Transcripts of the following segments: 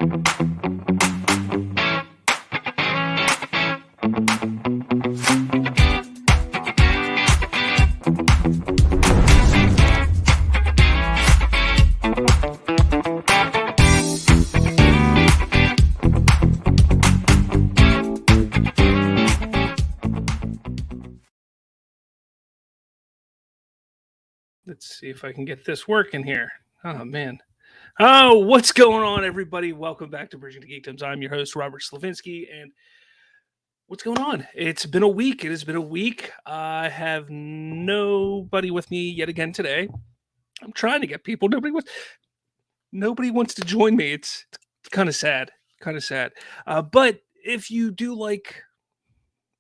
Let's see if I can get this working here. Oh, man. Oh, what's going on, everybody? Welcome back to Bridging the Geekdoms. I'm your host, Robert Slavinsky, and what's going on? It's been a week. It has been a week. I have nobody with me yet again today. I'm trying to get people. Nobody wants to join me. It's kind of sad. But if you do like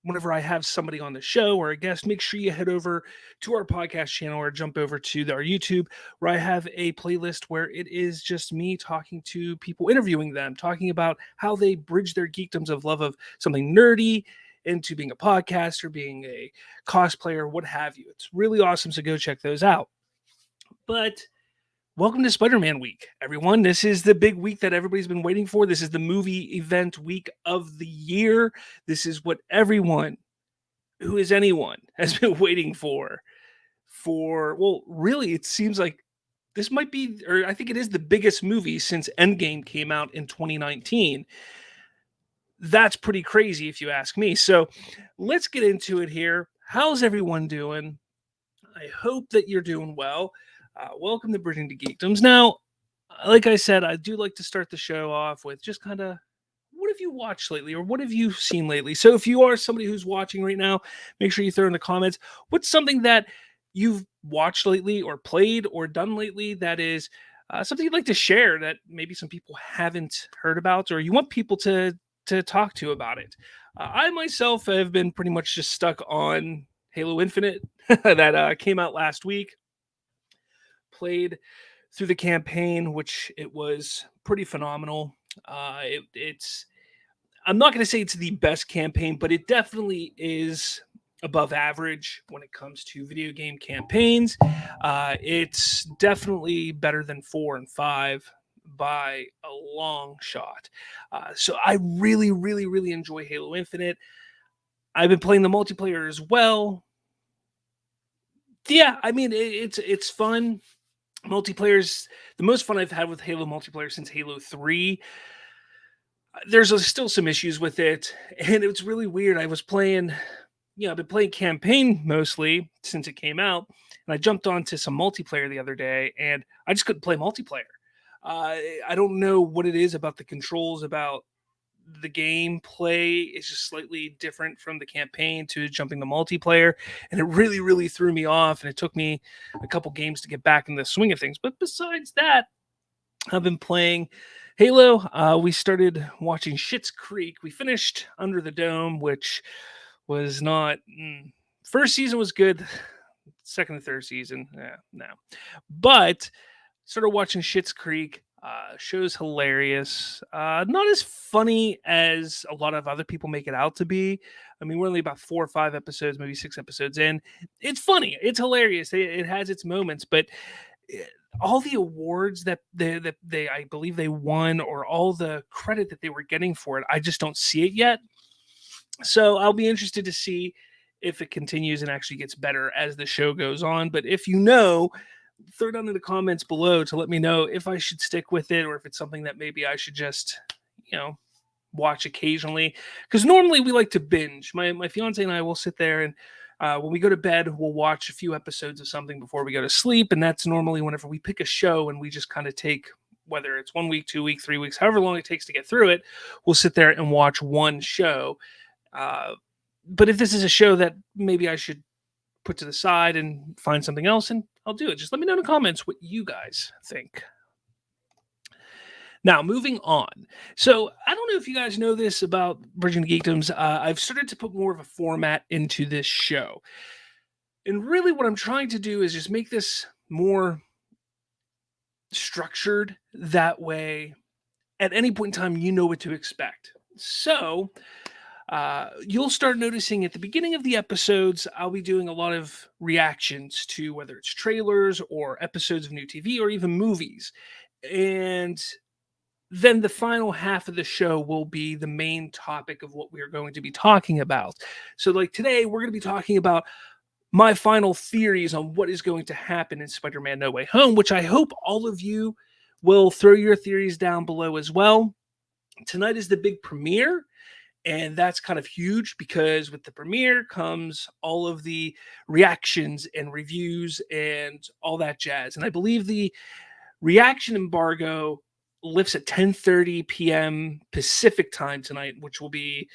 whenever I have somebody on the show or a guest, make sure you head over to our podcast channel or jump over to our YouTube, where I have a playlist where it is just me talking to people, interviewing them, talking about how they bridge their geekdoms of love of something nerdy into being a podcaster, being a cosplayer, what have you. It's really awesome, so go check those out. But welcome to Spider-Man week, everyone. This is the big week that everybody's been waiting for. This is the movie event week of the year. This is what everyone who is anyone has been waiting for. Well, really, it seems like this might be, or I think it is the biggest movie since Endgame came out in 2019. That's pretty crazy if you ask me. So let's get into it here. How's everyone doing? I hope that you're doing well. Welcome to Bridging the Geekdoms. Now, like I said, I do like to start the show off with just kind of, what have you watched lately, or what have you seen lately? So if you are somebody who's watching right now, make sure you throw in the comments, what's something that you've watched lately or played or done lately that is something you'd like to share that maybe some people haven't heard about, or you want people to talk to about it. I myself have been pretty much just stuck on Halo Infinite that came out last week. Played through the campaign, which it was pretty phenomenal. It's I'm not going to say it's the best campaign, but it definitely is above average when it comes to video game campaigns. It's definitely better than 4 and 5 by a long shot. So I really, really, really enjoy Halo Infinite. I've been playing the multiplayer as well. Yeah, I mean it's fun. Multiplayer's the most fun I've had with Halo multiplayer since Halo 3. There's still some issues with it, and it's really weird. I was playing, I've been playing campaign mostly since it came out, and I jumped onto some multiplayer the other day, and I just couldn't play multiplayer. I don't know what it is about the controls, about the gameplay is just slightly different from the campaign to jumping to multiplayer, and it really, really threw me off, and it took me a couple games to get back in the swing of things. But besides that, I've been playing Halo. We started watching Schitt's Creek. We finished Under the Dome, which was not first season was good, second and third season no, but started watching Schitt's Creek. Show's hilarious. Not as funny as a lot of other people make it out to be. I mean, we're only about 4 or 5 episodes, maybe 6 episodes in. It's funny. It's hilarious. It has its moments, but all the awards that they I believe they won, or all the credit that they were getting for it, I just don't see it yet. So I'll be interested to see if it continues and actually gets better as the show goes on. But if you know, throw it down in the comments below to let me know if I should stick with it, or if it's something that maybe I should just, watch occasionally. Because normally we like to binge. My fiance and I will sit there, and when we go to bed, we'll watch a few episodes of something before we go to sleep. And that's normally whenever we pick a show and we just kind of take, whether it's 1 week, 2 weeks, 3 weeks, however long it takes to get through it, we'll sit there and watch one show. But if this is a show that maybe I should put to the side and find something else, and I'll do it. Just let me know in the comments what you guys think. Now, moving on. So, I don't know if you guys know this about Bridging the Geekdoms. I've started to put more of a format into this show. And really what I'm trying to do is just make this more structured. That way, at any point in time, you know what to expect. So, you'll start noticing at the beginning of the episodes, I'll be doing a lot of reactions to whether it's trailers or episodes of new TV or even movies. And then the final half of the show will be the main topic of what we are going to be talking about. So, like today, we're going to be talking about my final theories on what is going to happen in Spider-Man No Way Home, which I hope all of you will throw your theories down below as well. Tonight is the big premiere, and that's kind of huge because with the premiere comes all of the reactions and reviews and all that jazz. And I believe the reaction embargo lifts at 10:30 p.m. Pacific time tonight, which will be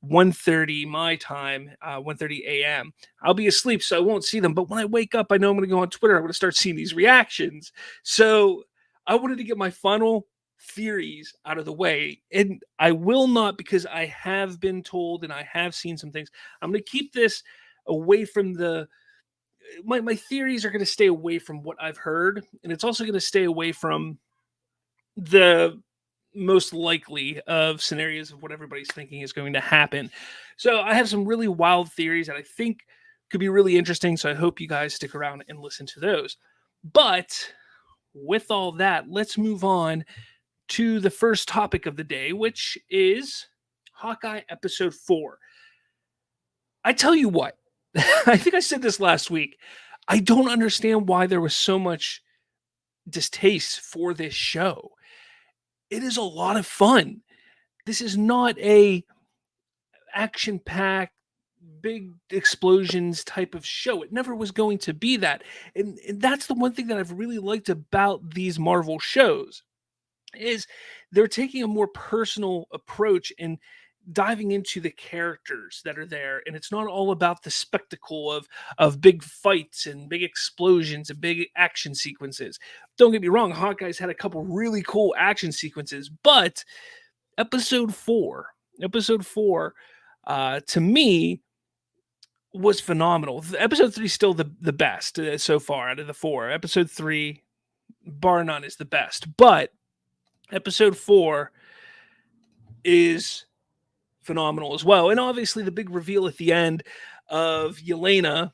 1:30 my time, 1:30 a.m. I'll be asleep, so I won't see them. But when I wake up, I know I'm going to go on Twitter. I'm going to start seeing these reactions. So I wanted to get my final theories out of the way, and I will not, because I have been told and I have seen some things. I'm going to keep this away from the my theories are going to stay away from what I've heard, and it's also going to stay away from the most likely of scenarios of what everybody's thinking is going to happen. So I have some really wild theories that I think could be really interesting. So I hope you guys stick around and listen to those. But with all that, let's move on to the first topic of the day, which is Hawkeye episode 4. I tell you what, I think I said this last week. I don't understand why there was so much distaste for this show. It is a lot of fun. This is not a action-packed, big explosions type of show. It never was going to be that. And that's the one thing that I've really liked about these Marvel shows is they're taking a more personal approach and diving into the characters that are there, and it's not all about the spectacle of big fights and big explosions and big action sequences. Don't get me wrong, Hawkeye's had a couple really cool action sequences, but episode 4 episode 4 to me was phenomenal. Episode 3 is still the best so far out of the 4. Episode 3, bar none, is the best, but episode 4 is phenomenal as well. And obviously the big reveal at the end of Yelena,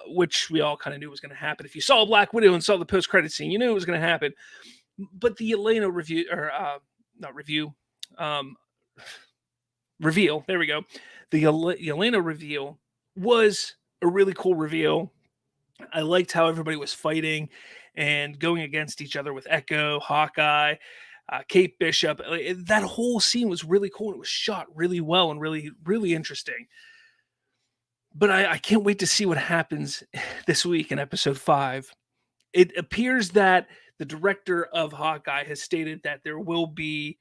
which we all kind of knew was going to happen. If you saw Black Widow and saw the post-credit scene, you knew it was going to happen. But the Yelena review, or not review, reveal, there we go. The Yelena reveal was a really cool reveal. I liked how everybody was fighting and going against each other with Echo, Hawkeye, Kate Bishop. That whole scene was really cool. And it was shot really well and really, really interesting. But I can't wait to see what happens this week in episode 5. It appears that the director of Hawkeye has stated that there will be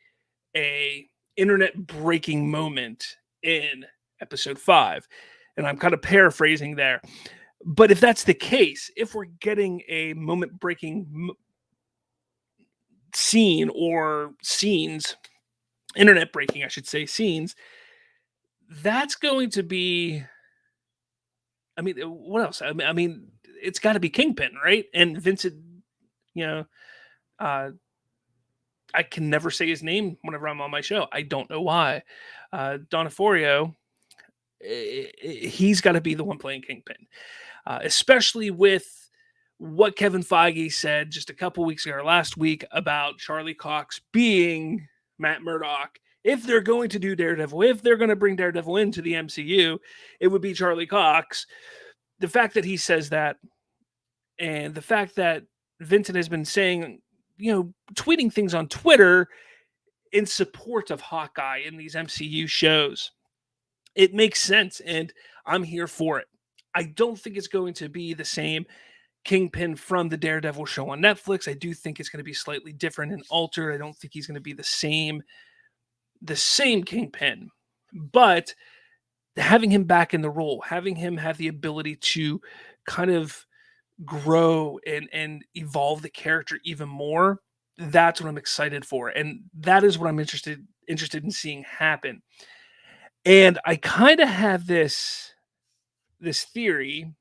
a internet breaking moment in episode 5. And I'm kind of paraphrasing there. But if that's the case, if we're getting a moment breaking scene or scenes, internet breaking, I should say, scenes, that's going to be, I mean, what else? I mean, it's got to be Kingpin, right? And Vincent, you know, I can never say his name whenever I'm on my show. I don't know why. D'Onofrio, he's got to be the one playing Kingpin, especially with what Kevin Feige said just a couple weeks ago or last week about Charlie Cox being Matt Murdock. If they're going to do Daredevil, if they're going to bring Daredevil into the MCU, it would be Charlie Cox. The fact that he says that, and the fact that Vincent has been saying, tweeting things on Twitter in support of Hawkeye in these MCU shows, it makes sense, and I'm here for it. I don't think it's going to be the same Kingpin from the Daredevil show on Netflix. I do think it's going to be slightly different and altered. I don't think he's going to be the same Kingpin, but having him back in the role, having him have the ability to kind of grow and evolve the character even more, that's what I'm excited for, and that is what I'm interested in seeing happen. And I kind of have this theory,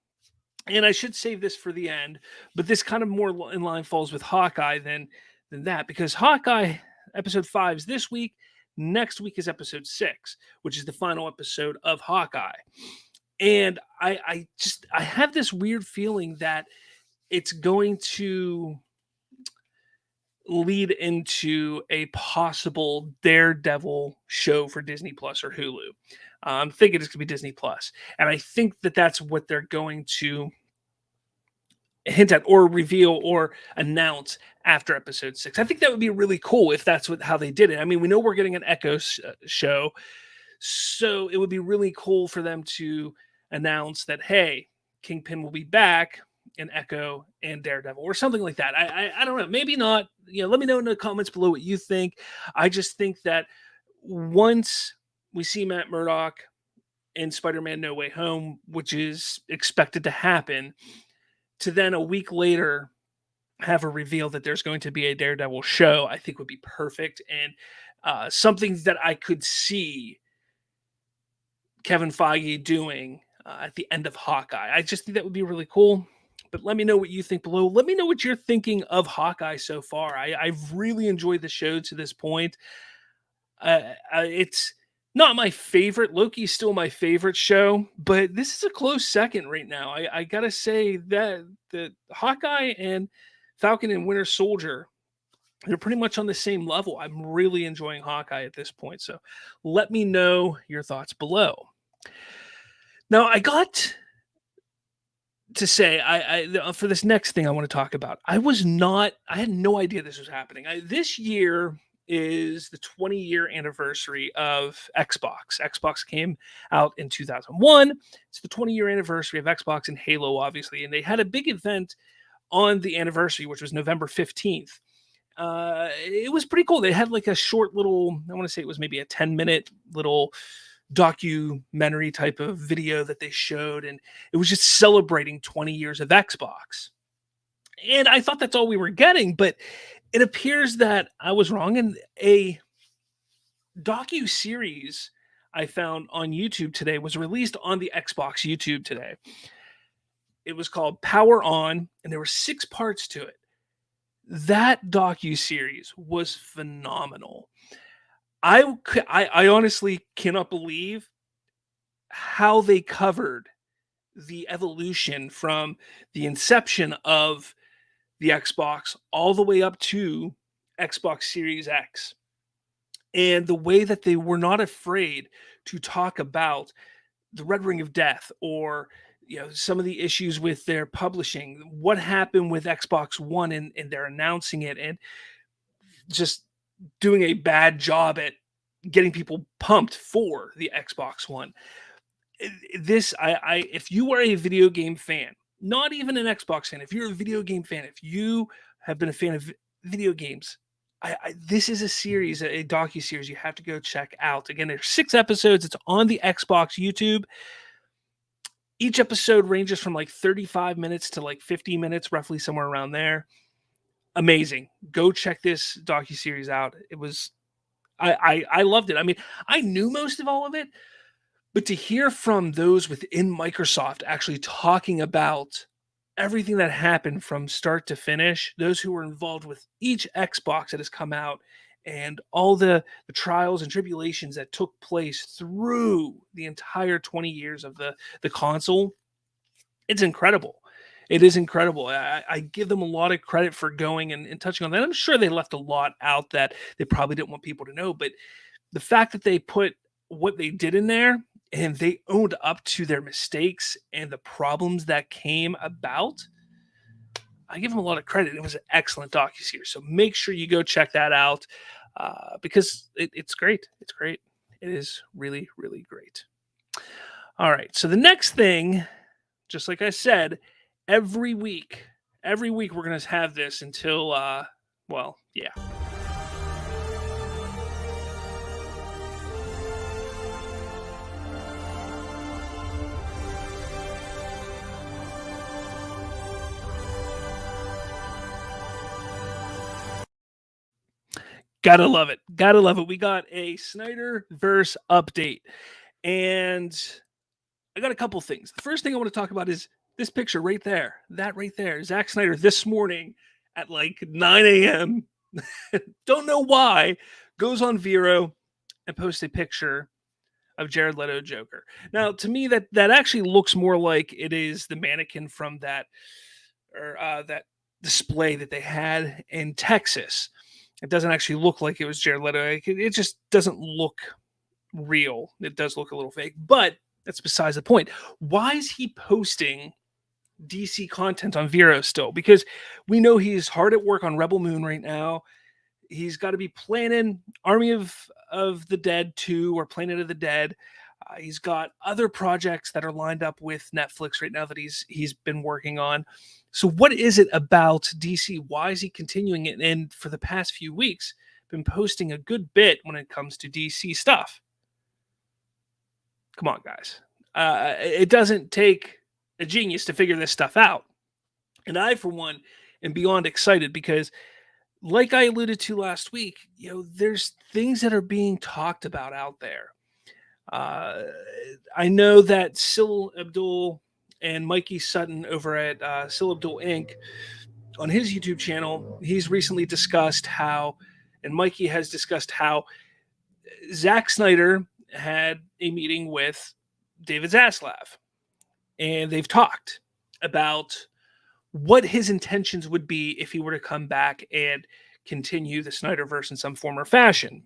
and I should save this for the end, but this kind of more in line falls with Hawkeye than that, because Hawkeye episode 5 is this week. Next week is episode 6, which is the final episode of Hawkeye. And I have this weird feeling that it's going to, lead into a possible Daredevil show for Disney Plus or Hulu. I'm thinking it's going to be Disney Plus, and I think that that's what they're going to hint at or reveal or announce after episode 6. I think that would be really cool if that's how they did it. I mean, we know we're getting an Echo show, so it would be really cool for them to announce that, hey, Kingpin will be back in Echo and Daredevil or something like that. I don't know. Maybe not. Let me know in the comments below what you think. I just think that once we see Matt Murdock in Spider-Man No Way Home, which is expected to happen, to then a week later have a reveal that there's going to be a Daredevil show, I think would be perfect. And something that I could see Kevin Feige doing at the end of Hawkeye. I just think that would be really cool. But let me know what you think below. Let me know what you're thinking of Hawkeye so far. I've really enjoyed the show to this point. It's not my favorite. Loki's still my favorite show, but this is a close second right now. I gotta say that the Hawkeye and Falcon and Winter Soldier, they're pretty much on the same level. I'm really enjoying Hawkeye at this point. So let me know your thoughts below. Now, I got to say, for this next thing I want to talk about, I had no idea this was happening. This year is the 20-year anniversary of Xbox. Xbox came out in 2001. It's the 20-year anniversary of Xbox and Halo, obviously, and they had a big event on the anniversary, which was November 15th. It was pretty cool. They had like a short little, I want to say it was maybe a 10-minute little documentary type of video that they showed, and it was just celebrating 20 years of Xbox. And I thought that's all we were getting, but it appears that I was wrong. And a docuseries I found on YouTube today was released on the Xbox YouTube today. It was called Power On, and there were 6 parts to it. That docuseries was phenomenal. I honestly cannot believe how they covered the evolution from the inception of the Xbox all the way up to Xbox Series X, and the way that they were not afraid to talk about the Red Ring of Death, or some of the issues with their publishing, what happened with Xbox One, and they're announcing it and just doing a bad job at getting people pumped for the Xbox One. If you are a video game fan, not even an Xbox fan, if you're a video game fan, if you have been a fan of video games, this is a series, a docuseries you have to go check out. Again, there's 6 episodes. It's on the Xbox YouTube. Each episode ranges from like 35 minutes to like 50 minutes, roughly somewhere around there. Amazing. Go check this docuseries out. It was, I loved it. I mean, I knew most of all of it, but to hear from those within Microsoft actually talking about everything that happened from start to finish, those who were involved with each Xbox that has come out, and all the trials and tribulations that took place through the entire 20 years of the console, it's incredible. It is incredible. I give them a lot of credit for going and touching on that. I'm sure they left a lot out that they probably didn't want people to know, but the fact that they put what they did in there and they owned up to their mistakes and the problems that came about, I give them a lot of credit. It was an excellent docuseries. So make sure you go check that out because it's great. It's great. It is really, really great. All right. So the next thing, just like I said, every week we're going to have this until, yeah. Gotta love it. Gotta love it. We got a SnyderVerse update, and I got a couple things. The first thing I want to talk about is this picture right there. That right there. Zack Snyder this morning at like 9 a.m. Don't know why. Goes on Vero and posts a picture of Jared Leto Joker. Now, to me, that actually looks more like it is the mannequin from that display that they had in Texas. It doesn't actually look like it was Jared Leto. It just doesn't look real. It does look a little fake, but that's besides the point. Why is he posting DC content on Vero still? Because we know he's hard at work on Rebel Moon right now. He's got to be planning Army of the Dead 2 or Planet of the Dead. He's got other projects that are lined up with Netflix right now that he's been working on. So what is it about DC? Why is he continuing it? And for the past few weeks, been posting a good bit when it comes to DC stuff. Come on, guys. It doesn't take a genius to figure this stuff out. And I, for one, am beyond excited because, like I alluded to last week, there's things that are being talked about out there. I know that Sil Abdul and Mikey Sutton over at Sil Abdul Inc. on his YouTube channel, he's recently discussed how, and Mikey has discussed how Zack Snyder had a meeting with David Zaslav, and they've talked about what his intentions would be if he were to come back and continue the SnyderVerse in some form or fashion.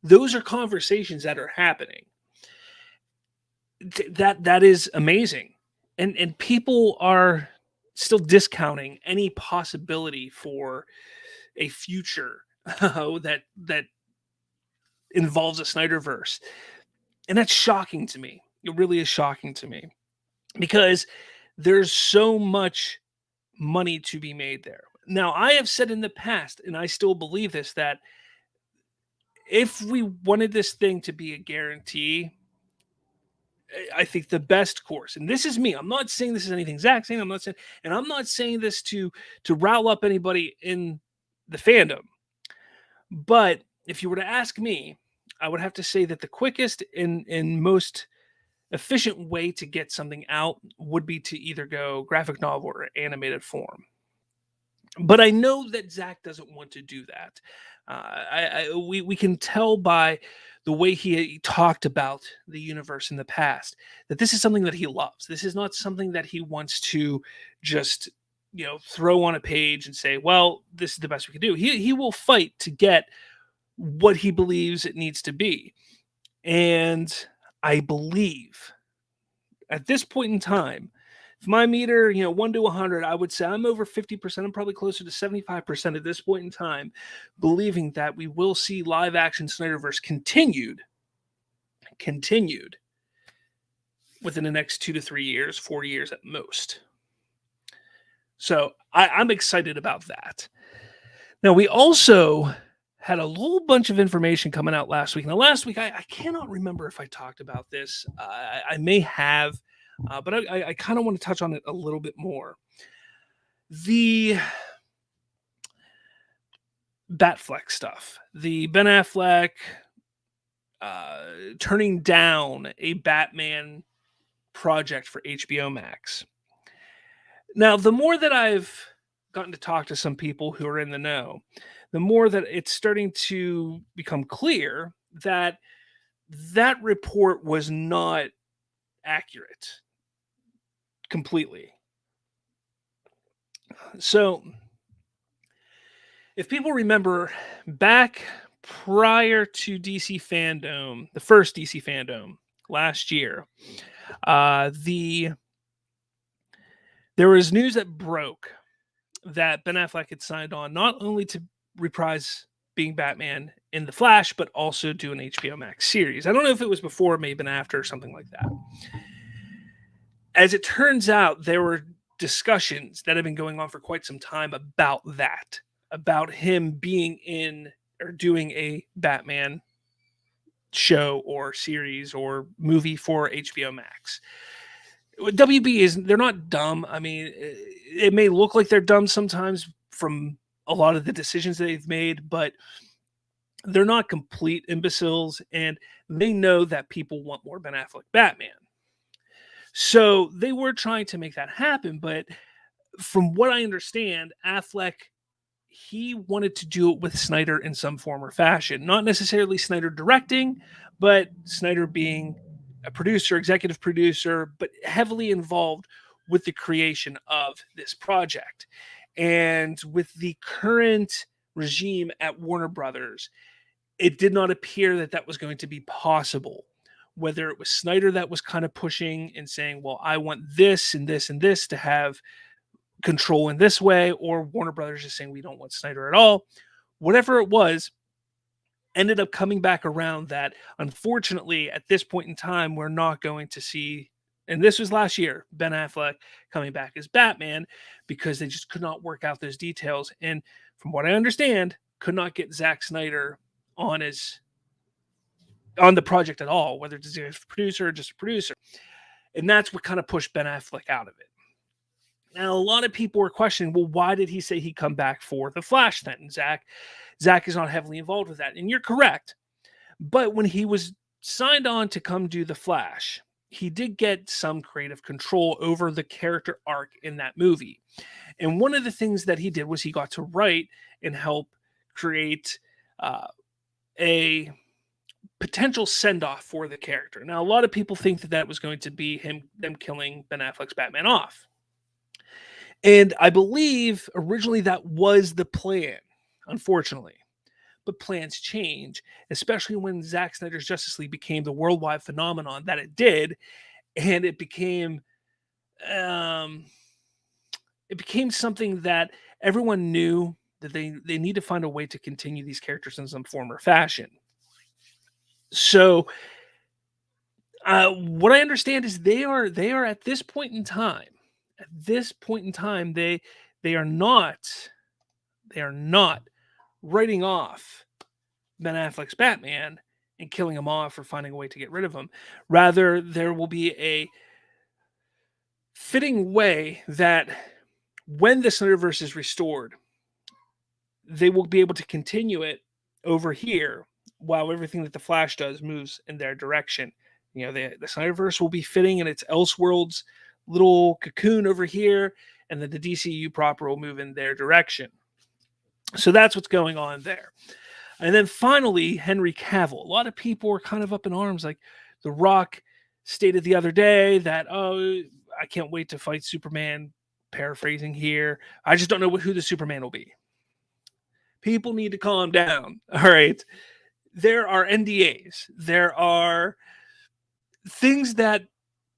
Those are conversations that are happening. That is amazing. And people are still discounting any possibility for a future that involves a SnyderVerse. And that's shocking to me. It really is shocking to me because there's so much money to be made there. Now, I have said in the past, and I still believe this, that if we wanted this thing to be a guarantee, I think the best course, and this is me, I'm not saying this is anything Zach's saying, I'm not saying this to rile up anybody in the fandom. But if you were to ask me, I would have to say that the quickest and most efficient way to get something out would be to either go graphic novel or animated form. But I know that Zach doesn't want to do that. We can tell by the way he talked about the universe in the past that this is something that he loves. This is not something that he wants to just throw on a page and say, well, this is the best we can do. He will fight to get what he believes it needs to be. And I believe at this point in time, if my meter, 1 to 100, I would say I'm over 50%. I'm probably closer to 75% at this point in time, believing that we will see live action SnyderVerse continued within the next 2 to 3 years, 4 years at most. So I'm excited about that. Now, we also had a whole bunch of information coming out last week. Now, last week, I cannot remember if I talked about this. I may have. But I kind of want to touch on it a little bit more. The Batfleck stuff. The Ben Affleck turning down a Batman project for HBO Max. Now, the more that I've gotten to talk to some people who are in the know, the more that it's starting to become clear that that report was not accurate completely. So, if people remember back prior to DC Fandom, the first DC Fandom last year, there was news that broke that Ben Affleck had signed on not only to reprise being Batman in The Flash, but also do an HBO Max series. I don't know if it was before, maybe been after, or something like that. As it turns out, there were discussions that have been going on for quite some time about that, about him being in or doing a Batman show or series or movie for HBO Max. WB they're not dumb. I mean, it may look like they're dumb sometimes from a lot of the decisions they've made, but they're not complete imbeciles, and they know that people want more Ben Affleck Batman. So they were trying to make that happen, but from what I understand, Affleck, he wanted to do it with Snyder in some form or fashion. Not necessarily Snyder directing, but Snyder being a producer, executive producer, but heavily involved with the creation of this project. And with the current regime at Warner Brothers, it did not appear that that was going to be possible. Whether it was Snyder that was kind of pushing and saying, well, I want this and this and this to have control in this way, or Warner Brothers is saying we don't want Snyder at all. Whatever it was, ended up coming back around that unfortunately at this point in time we're not going to see, and this was last year, Ben Affleck coming back as Batman, because they just could not work out those details. And from what I understand, could not get Zack Snyder on the project at all, whether it's a producer or just a producer. And that's what kind of pushed Ben Affleck out of it. Now, a lot of people were questioning, well, why did he say he'd come back for The Flash then? And Zack is not heavily involved with that. And you're correct. But when he was signed on to come do The Flash, he did get some creative control over the character arc in that movie. And one of the things that he did was he got to write and help create a potential send-off for the character. Now, a lot of people think that that was going to be them killing Ben Affleck's Batman off. And I believe originally that was the plan, unfortunately. But plans change, especially when Zack Snyder's Justice League became the worldwide phenomenon that it did, and it became something that everyone knew that they need to find a way to continue these characters in some form or fashion. So, what I understand is they are at this point in time. At this point in time, they are not writing off Ben Affleck's Batman and killing him off or finding a way to get rid of him. Rather, there will be a fitting way that when the SnyderVerse is restored, they will be able to continue it over here while everything that the Flash does moves in their direction. You know, the SnyderVerse will be fitting in its Elseworlds little cocoon over here, and then the DCU proper will move in their direction. So that's what's going on there. And then finally, Henry Cavill. A lot of people were kind of up in arms. Like The Rock stated the other day that, oh, I can't wait to fight Superman. Paraphrasing here. I just don't know who the Superman will be. People need to calm down. All right. There are NDAs. There are things that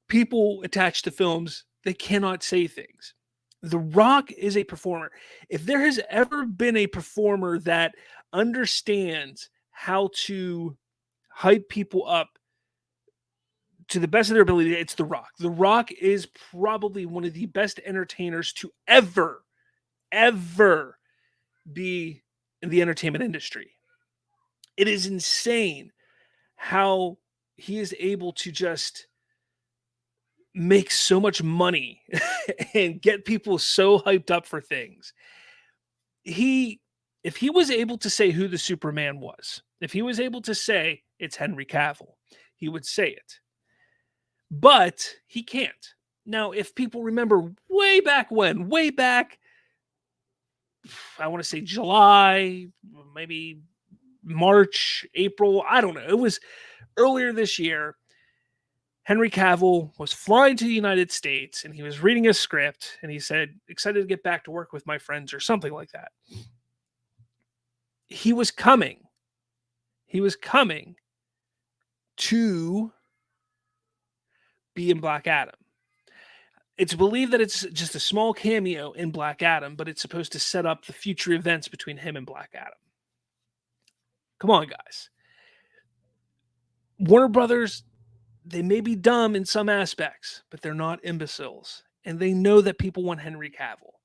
people attach to films. They cannot say things. The Rock is a performer. If there has ever been a performer that understands how to hype people up to the best of their ability, it's The Rock. The Rock is probably one of the best entertainers to ever be in the entertainment industry. It is insane how he is able to just make so much money and get people so hyped up for things. If he was able to say who the Superman was, if he was able to say it's Henry Cavill, he would say it. But he can't. Now, if people remember way back, I want to say July, maybe March, April, I don't know. It was earlier this year. Henry Cavill was flying to the United States and he was reading a script and he said, excited to get back to work with my friends or something like that. He was coming to be in Black Adam. It's believed that it's just a small cameo in Black Adam, but it's supposed to set up the future events between him and Black Adam. Come on, guys. Warner Brothers, they may be dumb in some aspects, but they're not imbeciles. And they know that people want Henry Cavill.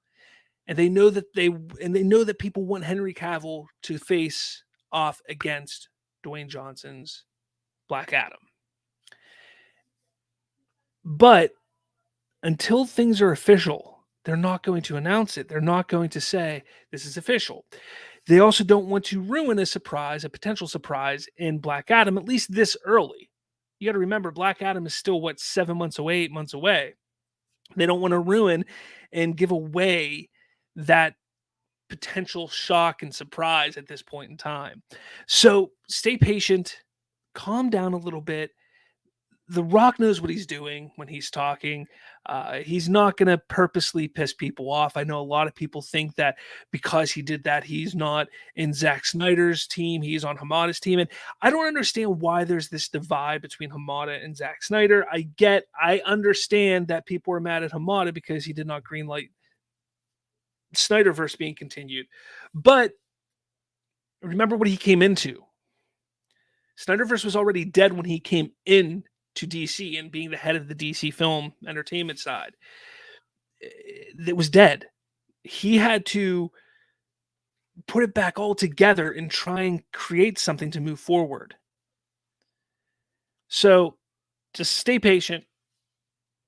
And they know that people want Henry Cavill to face off against Dwayne Johnson's Black Adam. But until things are official, they're not going to announce it. They're not going to say this is official. They also don't want to ruin a potential surprise in Black Adam, at least this early. You got to remember, Black Adam is still, 7 months away, 8 months away. They don't want to ruin and give away that potential shock and surprise at this point in time. So stay patient, calm down a little bit. The Rock knows what he's doing when he's talking. He's not going to purposely piss people off. I know a lot of people think that because he did that, he's not in Zack Snyder's team. He's on Hamada's team. And I don't understand why there's this divide between Hamada and Zack Snyder. I understand that people are mad at Hamada because he did not greenlight SnyderVerse being continued. But remember what he came into. SnyderVerse was already dead when he came in to DC and being the head of the DC film entertainment side. It was dead. He had to put it back all together and try and create something to move forward. So just stay patient.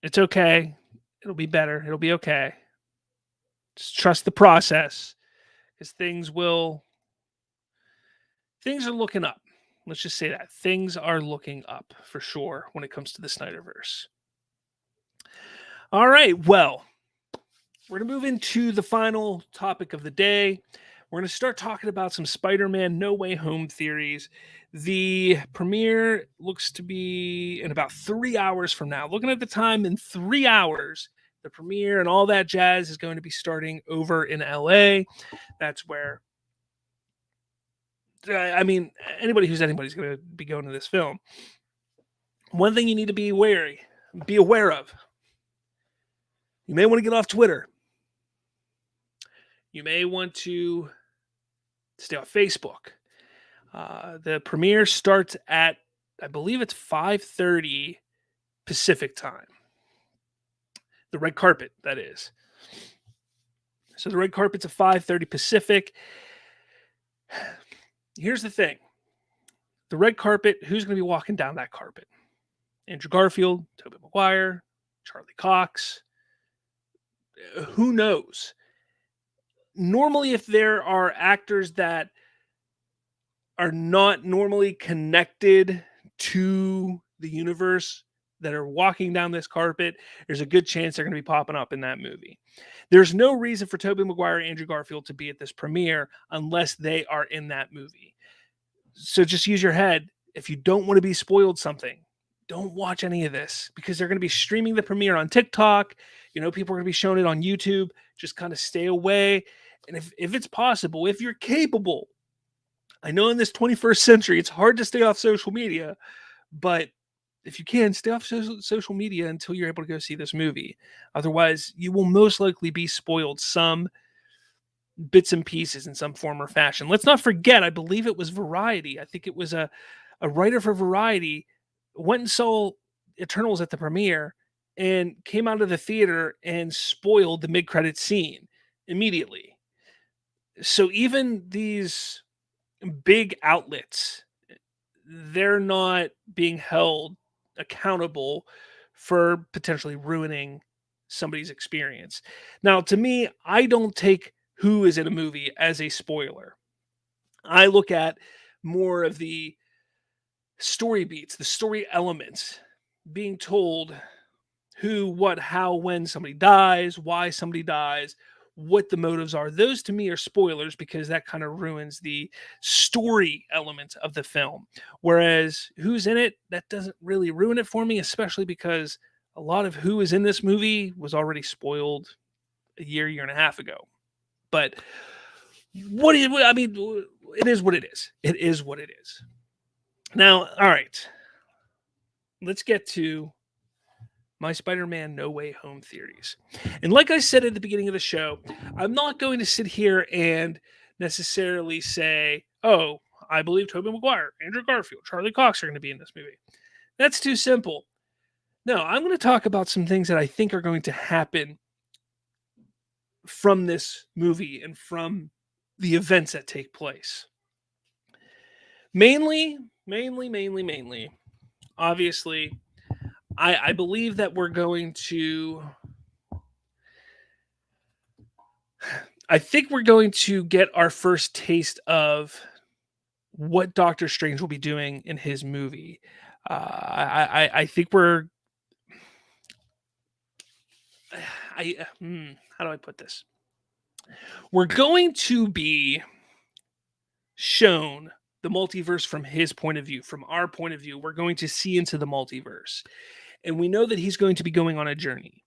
It's okay. It'll be better. It'll be okay. Just trust the process because things are looking up. Let's just say that. Things are looking up for sure when it comes to the SnyderVerse. All right. Well, we're going to move into the final topic of the day. We're going to start talking about some Spider-Man No Way Home theories. The premiere looks to be in about 3 hours from now. Looking at the time, in 3 hours, the premiere and all that jazz is going to be starting over in LA. That's where, anybody's going to be going to this film. One thing you need to be aware of. You may want to get off Twitter. You may want to stay off Facebook. The premiere starts at, I believe it's 5:30 Pacific time. The red carpet, that is. So the red carpet's at 5:30 Pacific. Here's the thing. The red carpet, who's going to be walking down that carpet? Andrew Garfield, Tobey Maguire, Charlie Cox. Who knows? Normally, if there are actors that are not normally connected to the universe that are walking down this carpet, there's a good chance they're going to be popping up in that movie. There's no reason for Tobey Maguire and Andrew Garfield to be at this premiere unless they are in that movie. So just use your head. If you don't want to be spoiled something, don't watch any of this because they're going to be streaming the premiere on TikTok. People are going to be showing it on YouTube. Just kind of stay away. And if it's possible, if you're capable, I know in this 21st century, it's hard to stay off social media, but if you can, stay off social media until you're able to go see this movie. Otherwise, you will most likely be spoiled some bits and pieces in some form or fashion. Let's not forget, I believe it was Variety. I think it was a writer for Variety went and saw Eternals at the premiere and came out of the theater and spoiled the mid-credit scene immediately. So even these big outlets, they're not being held accountable for potentially ruining somebody's experience. Now, to me, I don't take who is in a movie as a spoiler. I look at more of the story beats, the story elements, being told who, what, how, when somebody dies, why somebody dies, what the motives are. Those to me are spoilers because that kind of ruins the story element of the film. Whereas who's in it, that doesn't really ruin it for me, especially because a lot of who is in this movie was already spoiled a year and a half ago. But it is what it is. It is what it is. Now, all right. Let's get to my Spider-Man No Way Home theories. And like I said at the beginning of the show, I'm not going to sit here and necessarily say, oh, I believe Tobey Maguire, Andrew Garfield, Charlie Cox are going to be in this movie. That's too simple. No, I'm going to talk about some things that I think are going to happen from this movie and from the events that take place. Mainly, obviously, I believe that we're going to... I think we're going to get our first taste of what Doctor Strange will be doing in his movie. I think we're... how do I put this? We're going to be shown the multiverse from his point of view, from our point of view. We're going to see into the multiverse. And we know that he's going to be going on a journey.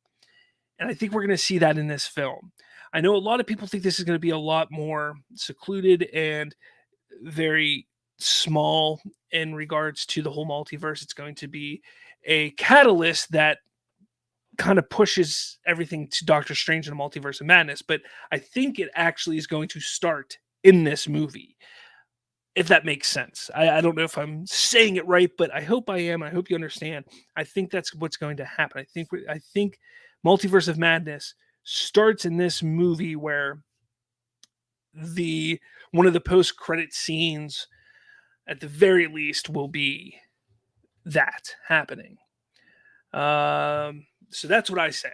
And I think we're going to see that in this film. I know a lot of people think this is going to be a lot more secluded and very small in regards to the whole multiverse. It's going to be a catalyst that kind of pushes everything to Doctor Strange and the Multiverse of Madness. But I think it actually is going to start in this movie, if that makes sense. I don't know if I'm saying it right, but I hope I am. I hope you understand. I think that's what's going to happen. I think Multiverse of Madness starts in this movie, where one of the post-credit scenes, at the very least, will be that happening. So that's what I say.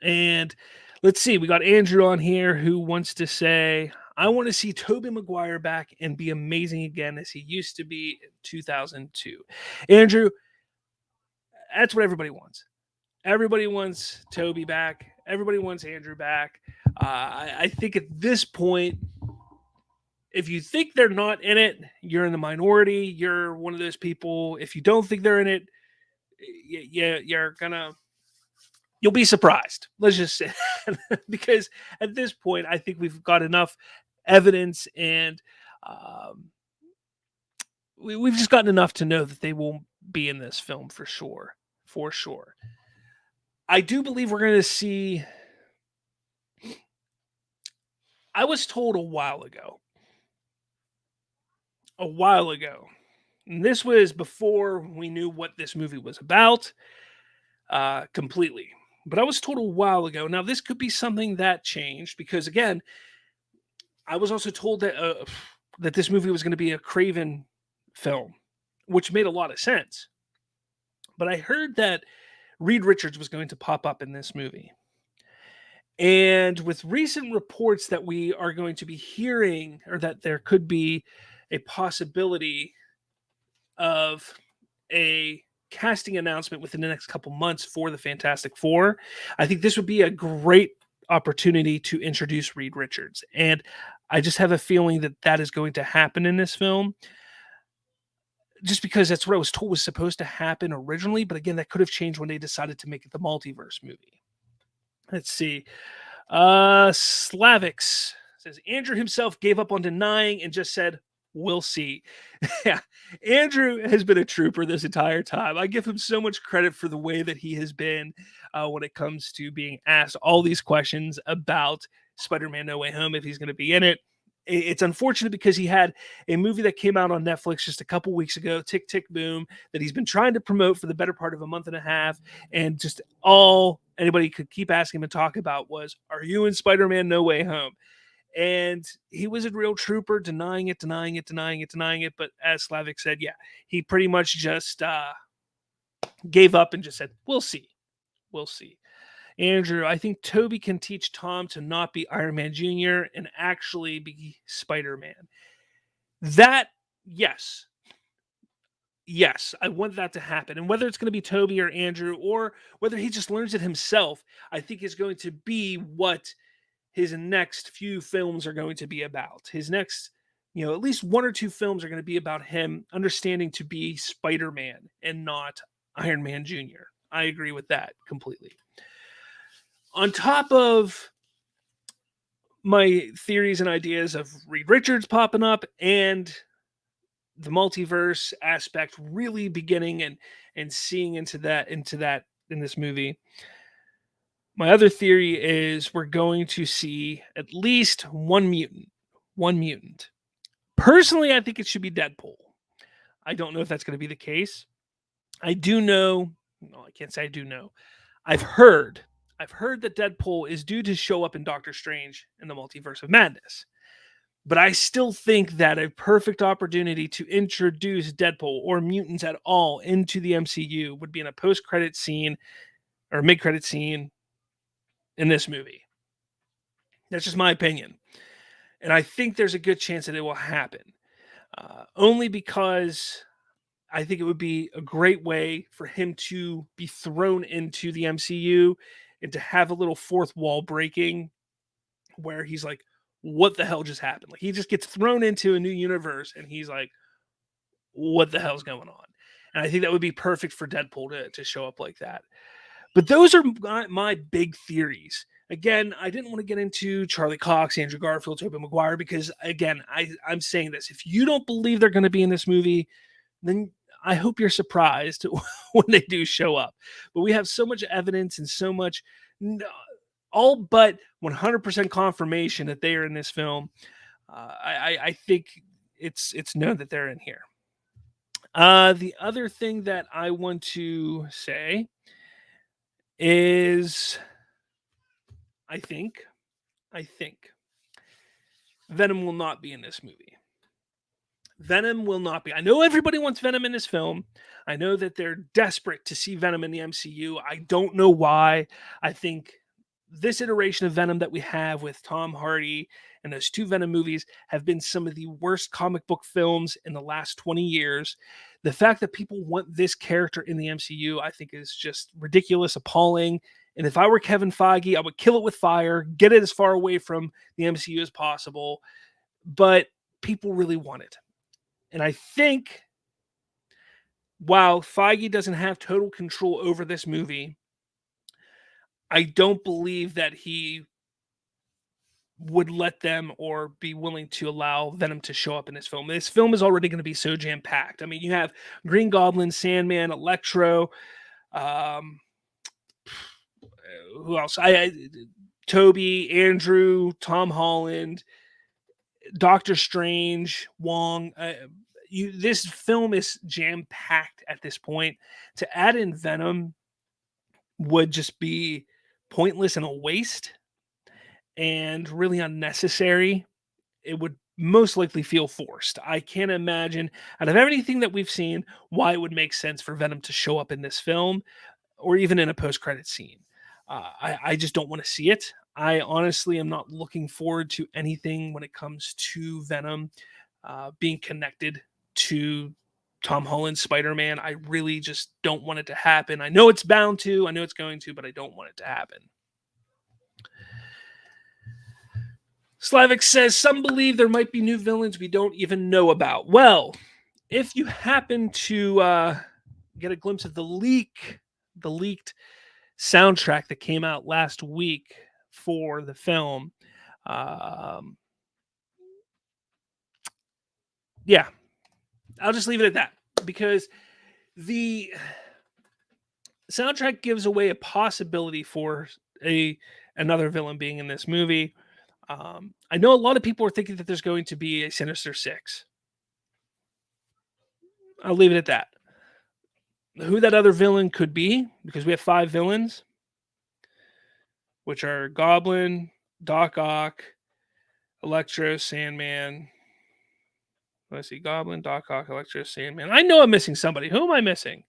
And let's see, we got Andrew on here who wants to say, I want to see Tobey Maguire back and be amazing again as he used to be in 2002. Andrew, that's what everybody wants. Everybody wants Tobey back. Everybody wants Andrew back. I think at this point, if you think they're not in it, you're in the minority. You're one of those people. If you don't think they're in it, you'll be surprised. Let's just say that. Because at this point, I think we've got enough evidence, and we've just gotten enough to know that they will be in this film for sure. For sure. I do believe we're going to see. I was told a while ago, and this was before we knew what this movie was about completely. But I was told a while ago. Now, this could be something that changed, because, again, I was also told that that this movie was going to be a Craven film, which made a lot of sense. But I heard that Reed Richards was going to pop up in this movie. And with recent reports that we are going to be hearing, or that there could be a possibility of a casting announcement within the next couple months for the Fantastic Four, I think this would be a great opportunity to introduce Reed Richards. And I just have a feeling that that is going to happen in this film, just because that's what I was told was supposed to happen originally. But again, that could have changed when they decided to make it the multiverse movie. Let's see. Slavix says, Andrew himself gave up on denying and just said, we'll see. Yeah, Andrew has been a trooper this entire time. I give him so much credit for the way that he has been when it comes to being asked all these questions about Spider-Man No Way Home, if he's going to be in it. It's unfortunate because he had a movie that came out on Netflix just a couple weeks ago, Tick, Tick, Boom, that he's been trying to promote for the better part of a month and a half. And just all anybody could keep asking him to talk about was, are you in Spider-Man No Way Home? And he was a real trooper, denying it. But as Slavic said, yeah, he pretty much just gave up and just said, we'll see. Andrew, I think Tobey can teach Tom to not be Iron Man Jr. and actually be Spider-Man. That, yes, I want that to happen. And whether it's going to be Tobey or Andrew, or whether he just learns it himself, I think is going to be what his next few films are going to be about. His next, at least one or two films are going to be about him understanding to be Spider-Man and not Iron Man Jr. I agree with that completely. On top of my theories and ideas of Reed Richards popping up and the multiverse aspect really beginning and seeing into that in this movie, my other theory is we're going to see at least one mutant. Personally, I think it should be Deadpool. I don't know if that's going to be the case. I do know, no, I can't say I do know. I've heard that Deadpool is due to show up in Doctor Strange in the Multiverse of Madness. But I still think that a perfect opportunity to introduce Deadpool or mutants at all into the MCU would be in a post-credit scene or mid-credit scene in this movie. That's just my opinion. And I think there's a good chance that it will happen. Only because I think it would be a great way for him to be thrown into the MCU and to have a little fourth wall breaking where he's like, what the hell just happened? Like, he just gets thrown into a new universe and he's like, what the hell's going on? And I think that would be perfect for Deadpool to show up like that. But those are my big theories. Again, I didn't want to get into Charlie Cox, Andrew Garfield, Tobey Maguire, because again, I'm saying this. If you don't believe they're going to be in this movie, then I hope you're surprised when they do show up. But we have so much evidence and so much, all but 100% confirmation that they are in this film. I think it's known that they're in here. The other thing that I want to say is I think Venom will not be in this movie. Venom will not be. I know everybody wants Venom in this film. I know that they're desperate to see Venom in the MCU. I don't know why. I think this iteration of Venom that we have with Tom Hardy and those two Venom movies have been some of the worst comic book films in the last 20 years. The fact that people want this character in the MCU, I think, is just ridiculous, appalling. And if I were Kevin Feige, I would kill it with fire, get it as far away from the MCU as possible. But people really want it. And I think while Feige doesn't have total control over this movie, I don't believe that he would let them or be willing to allow Venom to show up in this film. This film is already going to be so jam-packed. I mean, you have Green Goblin, Sandman, Electro, who else? Toby, Andrew, Tom Holland, Doctor Strange, Wong. This film is jam-packed at this point. To add in Venom would just be pointless and a waste and really unnecessary. It would most likely feel forced. I can't imagine, out of everything that we've seen, why it would make sense for Venom to show up in this film or even in a post-credit scene. I just don't want to see it. I honestly am not looking forward to anything when it comes to Venom being connected to Tom Holland's Spider-Man. I really just don't want it to happen. I know it's bound to, I know it's going to, but I don't want it to happen. Slavic says, some believe there might be new villains we don't even know about. Well, if you happen to get a glimpse of the leaked soundtrack that came out last week for the film, yeah, I'll just leave it at that, because the soundtrack gives away a possibility for another villain being in this movie. I know a lot of people are thinking that there's going to be a Sinister Six. I'll leave it at that. Who that other villain could be, because we have 5 villains, which are Goblin, Doc Ock, Electro, Sandman. Let's see, Goblin, Doc Ock, Electro, Sandman. I know I'm missing somebody. Who am I missing?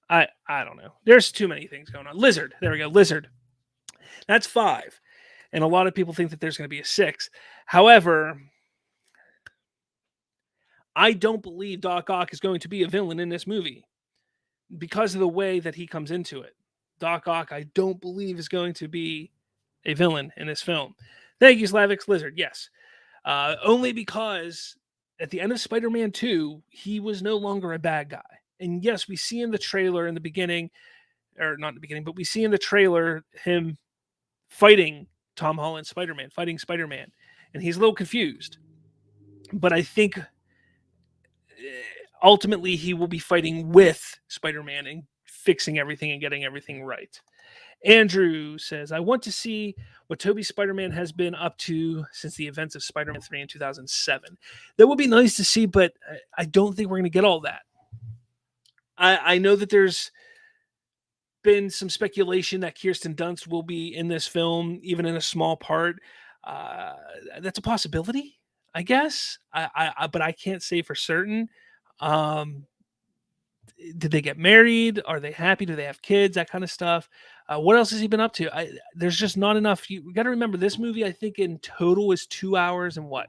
I don't know. There's too many things going on. Lizard. There we go. Lizard. That's 5. And a lot of people think that there's going to be a 6. However, I don't believe Doc Ock is going to be a villain in this movie because of the way that he comes into it. Doc Ock, I don't believe, is going to be a villain in this film. Thank you, Slavic Lizard. Yes. Only because at the end of Spider-Man 2, he was no longer a bad guy. And yes, we see in the trailer in the beginning, or not in the beginning, but we see in the trailer him fighting Tom Holland Spider-Man, fighting Spider-Man. And he's a little confused. But I think ultimately he will be fighting with Spider-Man and fixing everything and getting everything right. Andrew says, I want to see what Tobey Spider-Man has been up to since the events of Spider-Man 3 in 2007. That would be nice to see, but I don't think we're going to get all that. I know that there's been some speculation that Kirsten Dunst will be in this film, even in a small part. That's a possibility, I guess. But I can't say for certain. Did they get married? Are they happy? Do they have kids? That kind of stuff. What else has he been up to? There's just not enough. You got to remember, this movie, I think in total is 2 hours and what?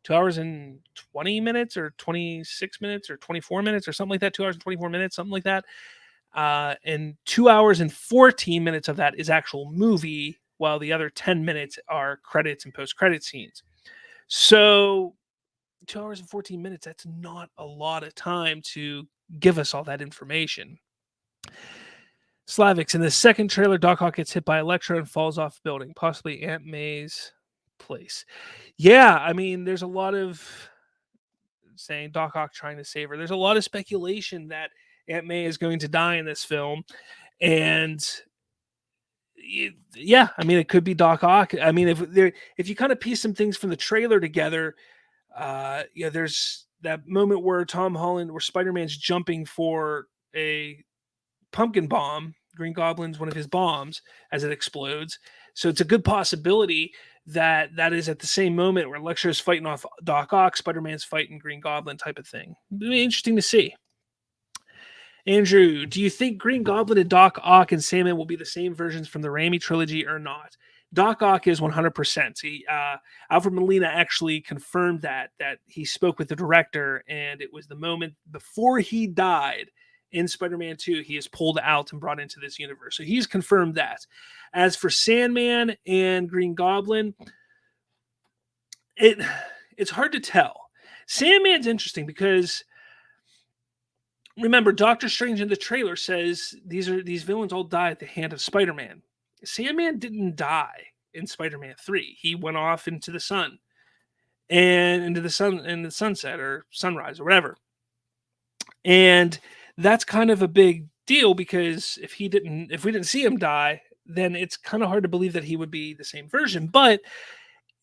2 hours and 20 minutes or 26 minutes or 24 minutes or something like that. 2 hours and 24 minutes, something like that. And 2 hours and 14 minutes of that is actual movie while the other 10 minutes are credits and post-credit scenes. So 2 hours and 14 minutes, that's not a lot of time to give us all that information. Slavics, in the second trailer, Doc Ock gets hit by Electro and falls off a building, possibly Aunt May's place. Yeah, I mean, there's a lot of saying Doc Ock trying to save her. There's a lot of speculation that Aunt May is going to die in this film. And yeah, I mean, it could be Doc Ock. I mean, if you kind of piece some things from the trailer together, there's that moment where where Spider-Man's jumping for a pumpkin bomb. Green Goblin's one of his bombs as it explodes. So it's a good possibility that is at the same moment where Electro's fighting off Doc Ock, Spider-Man's fighting Green Goblin type of thing. It'll be interesting to see. Andrew, do you think Green Goblin and Doc Ock and Sandman will be the same versions from the Raimi trilogy or not? Doc Ock is 100%. Alfred Molina actually confirmed that he spoke with the director, and it was the moment before he died in Spider-Man 2, he is pulled out and brought into this universe. So he's confirmed that. As for Sandman and Green Goblin, it's hard to tell. Sandman's interesting because remember, Doctor Strange in the trailer says these villains all die at the hand of Spider-Man. Sandman didn't die in Spider-Man 3. He went off into the sun and into the sunset or sunrise or whatever. And that's kind of a big deal because if we didn't see him die, then it's kind of hard to believe that he would be the same version. But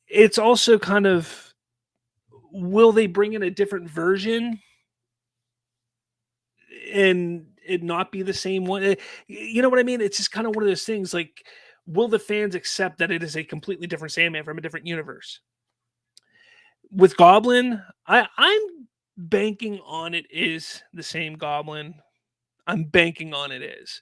it's also kind of, will they bring in a different version and it not be the same one? You know what I mean? It's just kind of one of those things like, will the fans accept that it is a completely different Sandman from a different universe? With Goblin, I'm banking on it is the same Goblin. I'm banking on it is.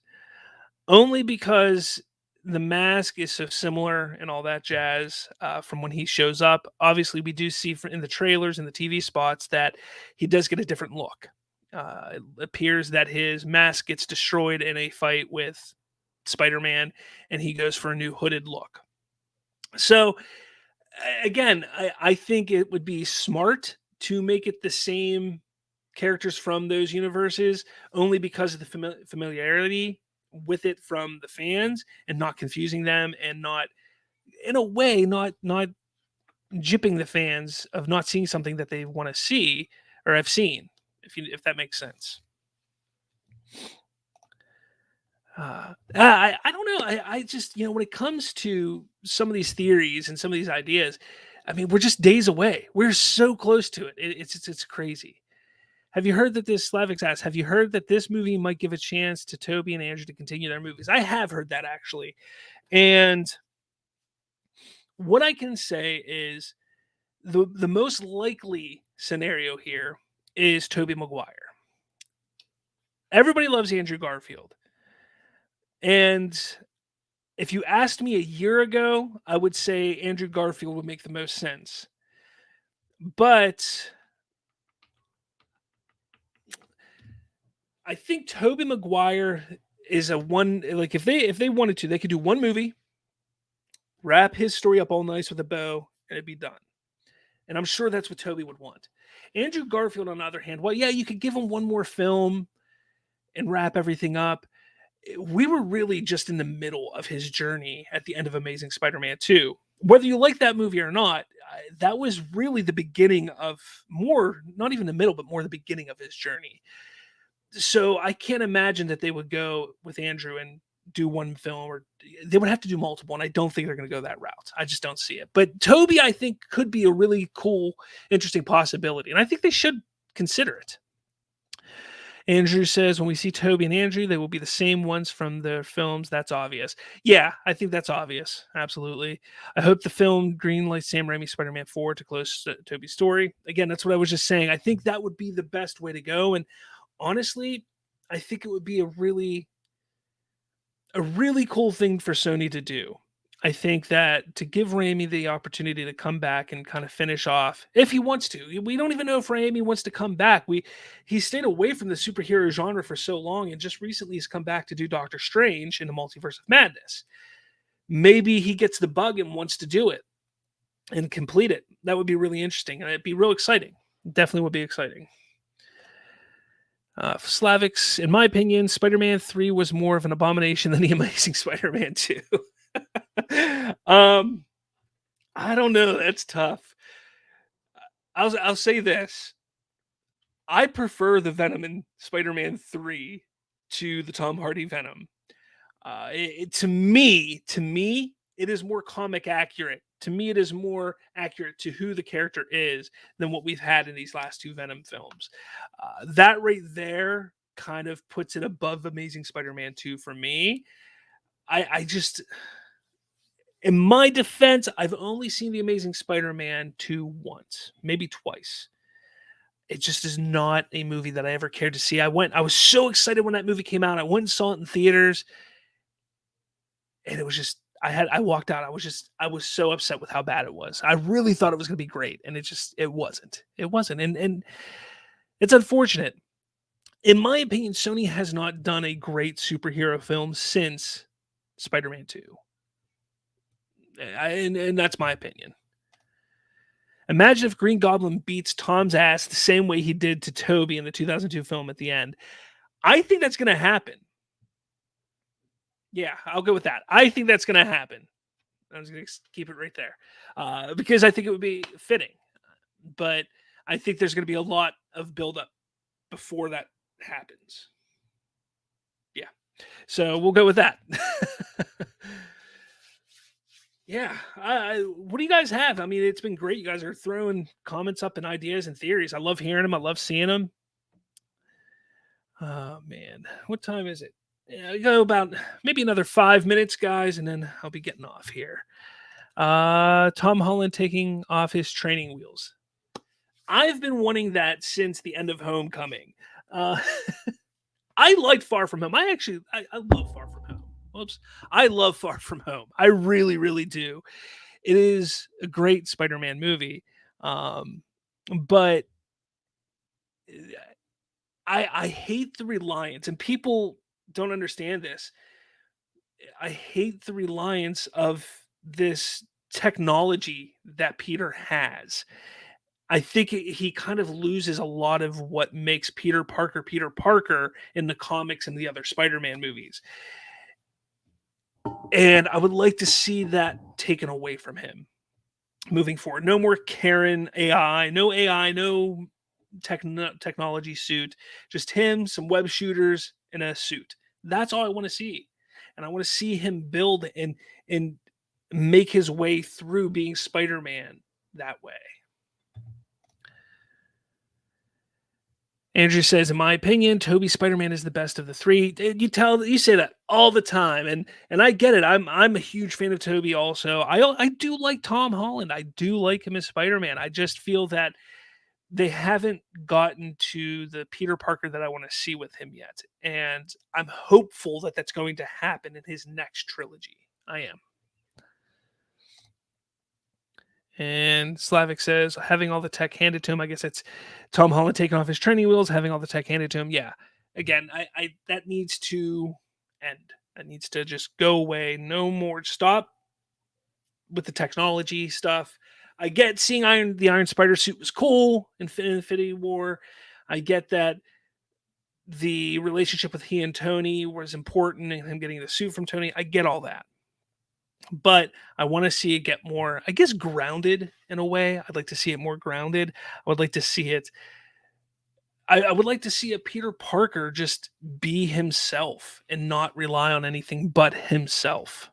Only because the mask is so similar and all that jazz from when he shows up. Obviously, we do see in the trailers and the TV spots that he does get a different look. It appears that his mask gets destroyed in a fight with Spider-Man, and he goes for a new hooded look. So, again, I think it would be smart to make it the same characters from those universes, only because of the familiarity with it from the fans and not confusing them and not, in a way, not gypping the fans of not seeing something that they want to see or have seen, if that makes sense. I don't know. I just, when it comes to some of these theories and some of these ideas, I mean, we're just days away. We're so close to it. It's crazy. Have you heard that this Slavics asks, have you heard that this movie might give a chance to Toby and Andrew to continue their movies? I have heard that actually. And what I can say is the most likely scenario here is Tobey Maguire. Everybody loves Andrew Garfield. And if you asked me a year ago, I would say Andrew Garfield would make the most sense. But I think Tobey Maguire is a one, like if they wanted to, they could do one movie, wrap his story up all nice with a bow, and it'd be done. And I'm sure that's what Tobey would want. Andrew Garfield, on the other hand, well, yeah, you could give him one more film and wrap everything up. We were really just in the middle of his journey at the end of Amazing Spider-Man 2. Whether you like that movie or not, that was really the beginning of more, not even the middle, but more the beginning of his journey. So I can't imagine that they would go with Andrew and do one film, or they would have to do multiple. And I don't think they're going to go that route. I just don't see it. But Toby, I think, could be a really cool, interesting possibility. And I think they should consider it. Andrew says, when we see Toby and Andrew, they will be the same ones from their films. That's obvious. Yeah, I think that's obvious. Absolutely. I hope the film greenlights Sam Raimi's Spider-Man 4 to close Toby's story. Again, that's what I was just saying. I think that would be the best way to go. And honestly, I think it would be a really cool thing for Sony to do. I think that to give Raimi the opportunity to come back and kind of finish off, if he wants to. We don't even know if Raimi wants to come back. He stayed away from the superhero genre for so long, and just recently has come back to do Doctor Strange in the Multiverse of Madness. maybe he gets the bug and wants to do it and complete it. That would be really interesting, and it'd be real exciting. Definitely would be exciting. Slavics, in my opinion, Spider-Man 3 was more of an abomination than the Amazing Spider-Man 2. I don't know. That's tough. I'll say this. I prefer the Venom in Spider-Man 3 to the Tom Hardy Venom. To me, it is more comic accurate. To me, it is more accurate to who the character is than what we've had in these last two Venom films. That right there kind of puts it above Amazing Spider-Man 2 for me. I just, in my defense, I've only seen the Amazing Spider-Man 2 once, maybe twice. It just is not a movie that I ever cared to see. I was so excited when that movie came out. I went and saw it in theaters, and it was just, I walked out. I was so upset with how bad it was. I really thought it was going to be great, and it wasn't. It wasn't. And it's unfortunate. In my opinion, Sony has not done a great superhero film since Spider-Man 2. And that's my opinion. Imagine if Green Goblin beats Tom's ass the same way he did to Toby in the 2002 film at the end. I think that's going to happen. Yeah, I'll go with that. I think that's going to happen. I'm just going to keep it right there because I think it would be fitting. But I think there's going to be a lot of buildup before that happens. Yeah. So we'll go with that. Yeah. What do you guys have? I mean, it's been great. You guys are throwing comments up and ideas and theories. I love hearing them. I love seeing them. Oh, man. What time is it? Yeah, we go about maybe another 5 minutes, guys, and then I'll be getting off here. Tom Holland taking off his training wheels. I've been wanting that since the end of Homecoming. I liked Far From Home. I love Far From Home. Whoops. I love Far From Home. I really, really do. It is a great Spider-Man movie. But I hate the reliance, and people don't understand this. I hate the reliance of this technology that Peter has. I think he kind of loses a lot of what makes Peter Parker in the comics and the other Spider-Man movies. And I would like to see that taken away from him moving forward. No more Karen AI, no technology suit, just him, some web shooters, and a suit. That's all I want to see. And I want to see him build and make his way through being Spider-Man that way. Andrew says, in my opinion, Toby Spider-Man is the best of the three. You say that all the time, and I get it. I'm a huge fan of Toby also. I do like Tom Holland. I do like him as Spider-Man. I just feel that they haven't gotten to the Peter Parker that I want to see with him yet. And I'm hopeful that that's going to happen in his next trilogy. I am. And Slavic says, having all the tech handed to him, I guess it's Tom Holland taking off his training wheels, having all the tech handed to him. Yeah. Again, I that needs to end. That needs to just go away. No more. Stop with the technology stuff. I get seeing the Iron Spider suit was cool in Infinity War. I get that the relationship with he and Tony was important and him getting the suit from Tony. I get all that. But I want to see it get more, I guess, grounded in a way. I'd like to see it more grounded. I would like to see it. I would like to see a Peter Parker just be himself and not rely on anything but himself.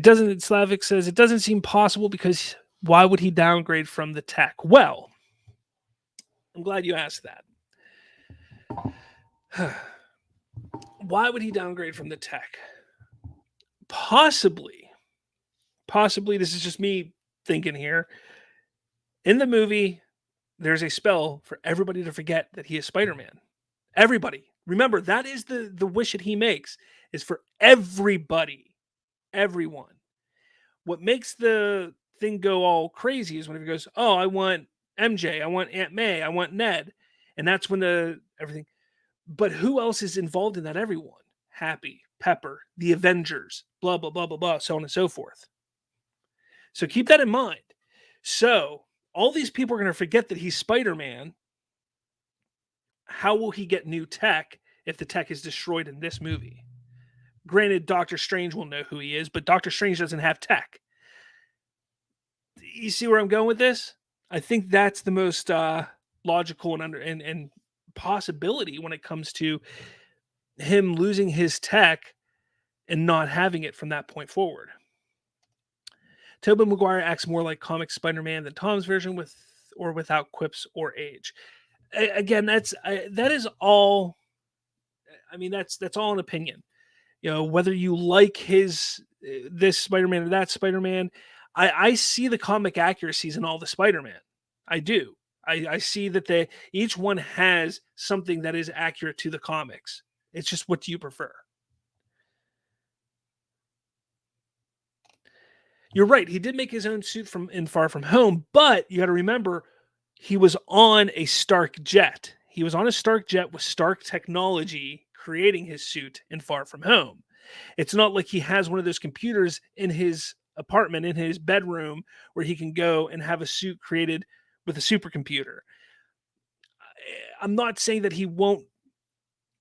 Slavic says, it doesn't seem possible because why would he downgrade from the tech? Well, I'm glad you asked that. Why would he downgrade from the tech? Possibly, this is just me thinking here. In the movie, there's a spell for everybody to forget that he is Spider-Man. Everybody. Remember, that is the wish that he makes, is for everybody. Everyone. What makes the thing go all crazy is when he goes, oh, I want MJ, I want Aunt May, I want Ned. And that's when everything. But who else is involved in that everyone? Happy. Pepper, the Avengers, blah, blah, blah, blah, blah, so on and so forth. So keep that in mind. So all these people are going to forget that he's Spider-Man. How will he get new tech if the tech is destroyed in this movie? Granted, Doctor Strange will know who he is, but Doctor Strange doesn't have tech. You see where I'm going with this? I think that's the most logical and possibility when it comes to him losing his tech and not having it from that point forward. Tobey Maguire acts more like comic Spider-Man than Tom's version, with or without quips or age. Again, that is all. I mean, that's all an opinion. You know, whether you like this Spider-Man or that Spider-Man, I see the comic accuracies in all the Spider-Man. I do. I see that each one has something that is accurate to the comics. It's just, what do you prefer? You're right. He did make his own suit in Far From Home, but you got to remember, he was on a Stark jet. He was on a Stark jet with Stark technology creating his suit in Far From Home. It's not like he has one of those computers in his apartment, in his bedroom, where he can go and have a suit created with a supercomputer. I'm not saying that he won't.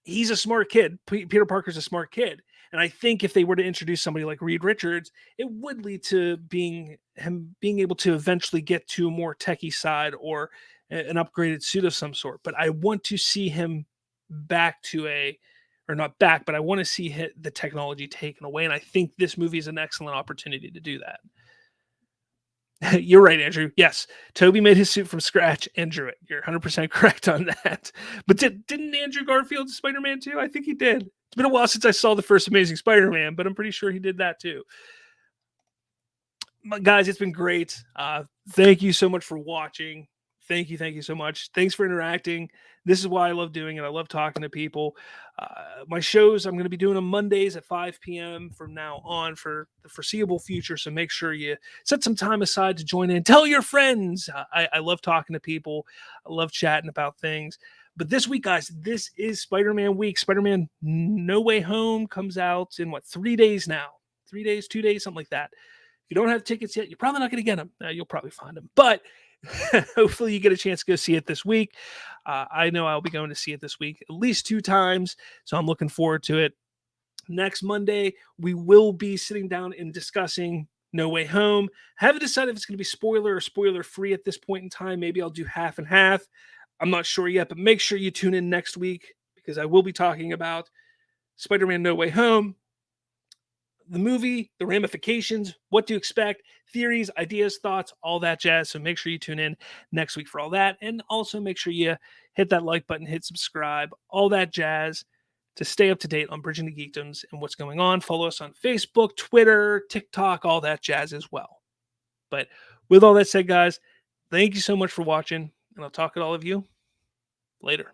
He's a smart kid. Peter Parker's a smart kid. And I think if they were to introduce somebody like Reed Richards, it would lead to him being able to eventually get to a more techie side or an upgraded suit of some sort. But I want to see him back to or not back, but I want to see the technology taken away. And I think this movie is an excellent opportunity to do that. You're right, Andrew. Yes, Toby made his suit from scratch and drew it. You're 100% correct on that. But didn't Andrew Garfield Spider-Man too? I think he did. It's been a while since I saw the first Amazing Spider-Man, but I'm pretty sure he did that too. Guys, it's been great. Thank you so much for watching. Thank you so much. Thanks for interacting. This is why I love doing it. I love talking to people. My shows, I'm going to be doing on Mondays at 5 p.m. from now on for the foreseeable future. So make sure you set some time aside to join in. Tell your friends. I love talking to people. I love chatting about things. But this week, guys, this is Spider-Man week. Spider-Man No Way Home comes out in 3 days now? 3 days, 2 days, something like that. If you don't have tickets yet, you're probably not going to get them. You'll probably find them. But hopefully you get a chance to go see it this week. I know I'll be going to see it this week at least 2 times, so I'm looking forward to it. Next Monday, we will be sitting down and discussing No Way Home. Haven't decided if it's going to be spoiler or spoiler-free at this point in time. Maybe I'll do half and half. I'm not sure yet, but make sure you tune in next week because I will be talking about Spider-Man No Way Home, the movie, the ramifications, what to expect, theories, ideas, thoughts, all that jazz. So make sure you tune in next week for all that. And also make sure you hit that like button, hit subscribe, all that jazz to stay up to date on Bridging the Geekdoms and what's going on. Follow us on Facebook, Twitter, TikTok, all that jazz as well. But with all that said, guys, thank you so much for watching, and I'll talk to all of you later.